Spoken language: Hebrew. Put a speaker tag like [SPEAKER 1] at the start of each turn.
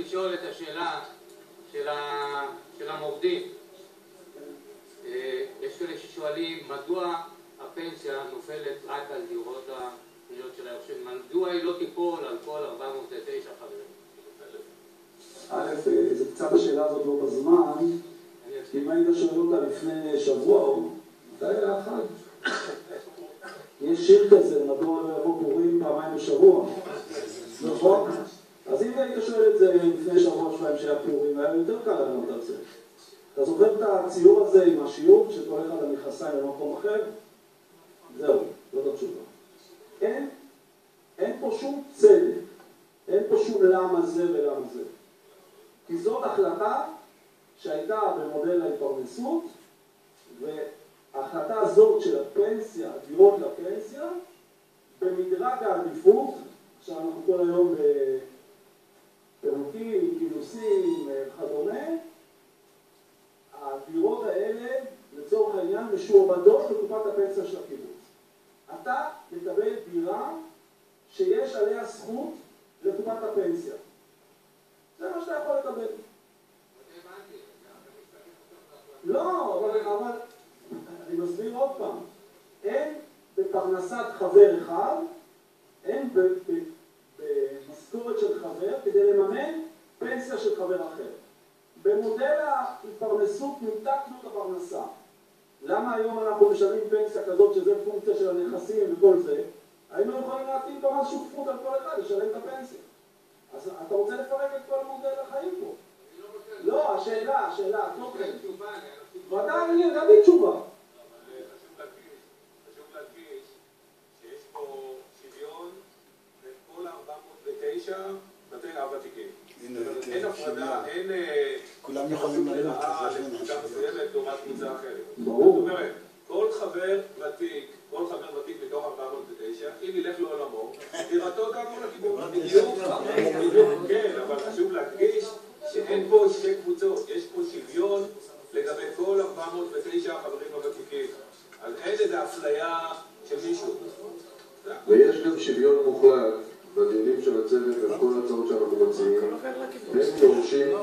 [SPEAKER 1] לשאול את השאלה של המורדים. יש כאלה ששואלים מדוע הפנסיה נופלת רק על דירות הפניות של היורשים, מדוע היא לא תיפול על כל 409 חברים?
[SPEAKER 2] א', זה קצת השאלה הזאת לא בזמן, אם היית שואל אותה לפני שבוע או מתי היה אחד? יש שיר כזה, מדוע לא יבוא פורים פעמיים בשבוע, נכון? אז אם היית שואל את זה לפני שבוע שבועיים שהיה פורים, היה יותר קל לענות על זה. אתה זוכר את הציור הזה עם השיעור שכל אחד המכנסיים במקום אחר? זהו, זאת התשובה. אין פה שום צדק, אין פה שום למה זה ולמה זה. כי זאת החלטה שהייתה במודל ההתפרנסות, וההחלטה הזאת של הפנסיה, הדירות לפנסיה, במדרג העדיפות, עכשיו אנחנו כל היום בפירוקים, כינוסים, וכדומה, הדירות האלה, לצורך העניין, משועבדות לקופת הפנסיה של הקיבוץ. אתה מקבל דירה שיש עליה זכות לקופת הפנסיה. זה מה שאתה יכול לקבל. לא, אבל אני מסביר עוד פעם. אין בפרנסת חבר אחד, אין במשכורת של חבר כדי לממן פנסיה של חבר אחר. במודל ההתפרנסות נמתקנו את הפרנסה. למה היום אנחנו משלמים פנסיה כזאת שזה פונקציה של הנכסים וכל זה? היינו יכולים להטיל פה משהו שותפות על כל אחד, לשלם את הפנסיה. אז אתה רוצה לפרק את כל המודל החיים פה? לא, השאלה, התוכן. ודאי, אני גם לי תשובה.
[SPEAKER 3] חשוב להדגיש שיש פה שוויון בין כל 409 בתי אב ותיקים. אין הפרדה, אין
[SPEAKER 4] כולם יכולים
[SPEAKER 3] לרעה לקבוצה מסוימת לעומת קבוצה אחרת.
[SPEAKER 2] ברור.
[SPEAKER 3] זאת אומרת, כל חבר ותיק מתוך 409, אם ילך לעולמו, דירתו תעבור לקיבוץ. בדיוק, כן, אבל חשוב להדגיש שאין פה שתי קבוצות, יש פה שוויון לגבי כל 409 החברים הוותיקים. אז אין איזו אפליה של מישהו.
[SPEAKER 5] ויש גם שוויון מוחלט בדיונים של הצוות וכל ההצעות שאנחנו מציעים. הם יורשים